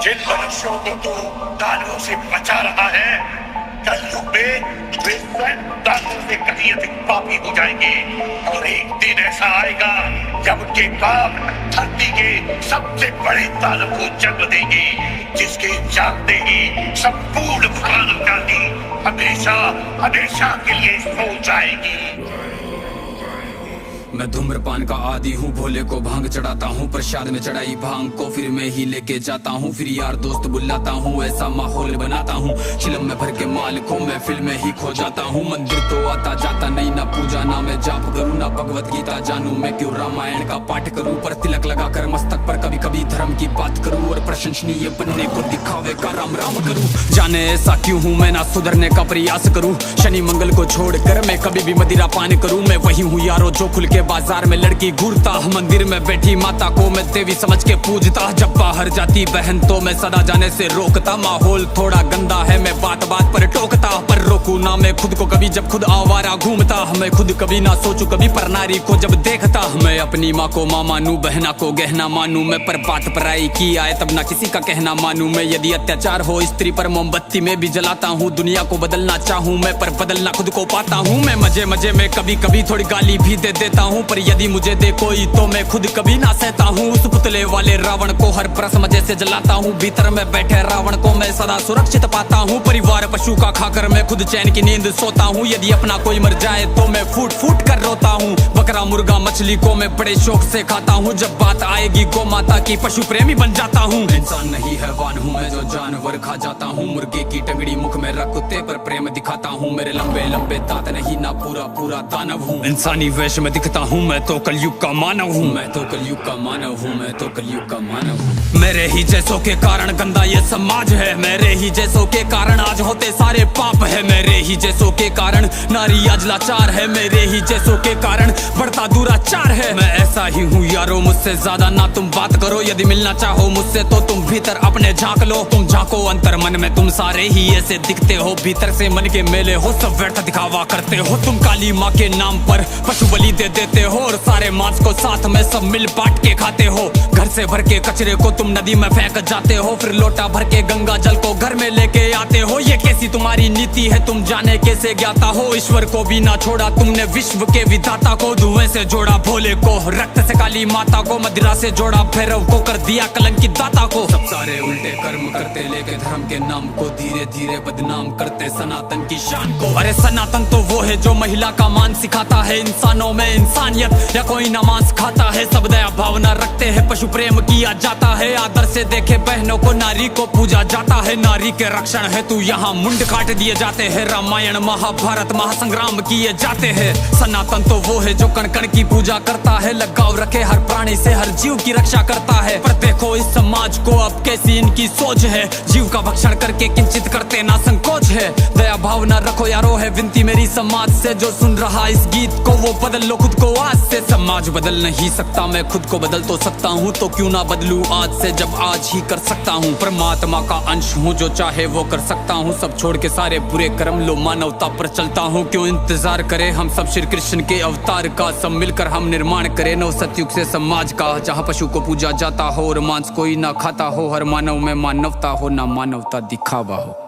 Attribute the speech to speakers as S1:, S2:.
S1: जिन मनुष्यों को तू दानवों से बचा रहा है, कलयुग में वे स्वयं दानवों से कहीं अधिक पापी हो जाएंगे। और एक दिन ऐसा आएगा जब उनके पाप धरती के सबसे बड़े दानव को जन्म देंगे, जिसके जानते ही संपूर्ण मानवजाति हमेशा हमेशा के लिए सो जाएगी।
S2: मैं धूम्रपान का आदी हूँ, भोले को भांग चढ़ाता हूँ, प्रसाद में चढ़ाई भांग को फिर मैं ही लेके जाता हूँ, फिर यार दोस्त बुलाता हूँ, ऐसा माहौल बनाता हूँ। चिलम में भर के माल को मैं फिल्म में ही खो जाता हूँ। मंदिर तो आता जाता नहीं, ना पूजा ना मैं जाप करूँ, ना भगवत गीता जानू, मैं क्यों रामायण का पाठ करूँ। पर तिलक लगा कर मस्तक पर कभी कभी धर्म की बात करूँ, और प्रशंसनीय बनने को दिखावे का राम राम करूँ। जाने ऐसा क्यों हूँ मैं, ना सुधरने का प्रयास करूँ। शनि मंगल को छोड़कर मैं कभी भी मदिरा पान करूँ। मैं वही हूँ यारो जो खुल के बाजार में लड़की घूरता, मंदिर में बैठी माता को मैं देवी समझ के पूजता। जब बाहर जाती बहन तो मैं सदा जाने से रोकता। माहौल थोड़ा गंदा है, मैं बात बात पर टोकता, पर रोकू ना मैं खुद को कभी जब खुद आवारा घूमता। मैं खुद कभी ना सोचू कभी पर नारी को जब देखता। मैं अपनी माँ को माँ मानू, बहना को गहना मानू, मैं पर बात पराई की आए तब ना किसी का कहना मानू। मैं यदि अत्याचार हो स्त्री पर मोमबत्ती में भी जलाता हूँ। दुनिया को बदलना चाहूँ मैं, पर बदलना खुद को पाता हूँ। मैं मजे मजे में कभी कभी थोड़ी गाली भी दे देता हूँ, पर यदि मुझे दे कोई तो मैं खुद कभी ना सहता हूँ। उस पुतले वाले रावण को हर परस मजे से जलाता हूँ। भीतर में बैठे रावण को मैं सदा सुरक्षित पाता हूँ। परिवार पशु का खाकर मैं खुद चैन की नींद सोता हूँ। यदि अपना कोई मर जाए तो मैं फूट फूट कर रोता हूँ। बकरा मुर्गा मछली को मैं बड़े शौक से खाता हूँ। जब बात आएगी गौ माता की पशु प्रेमी बन जाता हूँ। इंसान नहीं हैवान हूँ मैं जो जानवर खा जाता हूँ। मुर्गे की टंगड़ी मुख में रख कुत्ते पर प्रेम दिखाता हूँ। मेरे लंबे लंबे दांत नहीं ना पूरा पूरा दानव हूँ। इंसानी वेश में दिखता हूँ मैं तो कलयुग का मानव हूँ। मैं तो कलयुग का मानव हूँ, मैं तो कलयुग का मानव हूँ। मेरे ही जैसों के कारण गंदा ये समाज है। मेरे ही जैसों के कारण आज होते सारे पाप है। मेरे ही जैसों के कारण नारी आज लाचार है। मेरे ही जैसों के कारण बढ़ता दुराचार है। मैं ऐसा ही हूँ यारो, मुझसे ज्यादा ना तुम बात करो। यदि मिलना चाहो मुझसे तो तुम भीतर अपने झांक लो। तुम झांको अंतर मन में, तुम सारे ही ऐसे दिखते हो। भीतर से मन के मेले हो, सब व्यर्थ दिखावा करते हो। तुम काली माँ के नाम पर पशु बलि दे देते हो, और सारे मांस को साथ में सब मिल बांट के खाते हो। घर से भर के कचरे को तुम नदी में फेंक जाते हो, फिर लोटा भर के गंगा जल को घर में लेके आते हो। ये कैसी तुम्हारी नीति है, तुम जाने कैसे ज्ञाता हो। ईश्वर को भी ना छोड़ा तुमने, विश्व के विधाता को। धुएं से जोड़ा भोले को, रक्त से काली माता को, मदिरा से जोड़ा भैरव को, कर दिया कलंकित दाता को। सब सारे उल्टे कर्म करते, लेके धर्म के नाम को धीरे धीरे बदनाम करते सनातन की शान को। अरे सनातन तो वो है जो महिला का मान सिखाता है। इंसानों में इंसानियत या कोई ना मांस खाता है। सब दया भावना रखते हैं, पशु प्रेम किया जाता है। आदर से देखे बहनों को, नारी को पूजा जाता है। नारी के रक्षण है तू यहाँ मुंड काट दिए जाते हैं। रामायण महाभारत महासंग्राम किए जाते हैं। सनातन तो वो है जो कण कण की पूजा करता है। लगाव रखे हर प्राणी से, हर जीव की रक्षा करता है। पर देखो इस समाज को अब कैसी इनकी सोच है। जीव का भक्षण करके किंचित करते ना संकोच है। दया भावना रखो यारो है विनती मेरी समाज से। जो सुन रहा इस गीत को वो बदल लो खुद को आज से। समाज बदल नहीं सकता, मैं खुद को बदल तो सकता हूँ। तो क्यों ना बदलूं आज से जब आज ही कर सकता हूँ। परमात्मा का अंश हूँ, जो चाहे वो कर सकता हूँ। सब छोड़ के सारे बुरे कर्म लो, मानवता पर चलता हूँ। क्यों इंतजार करें हम सब श्री कृष्ण के अवतार का। सब मिलकर हम निर्माण करें नव सतयुग से समाज का, जहाँ पशु को पूजा जाता हो और मांस कोई ना खाता हो। हर मानव में मानवता हो, ना मानवता दिखावा हो।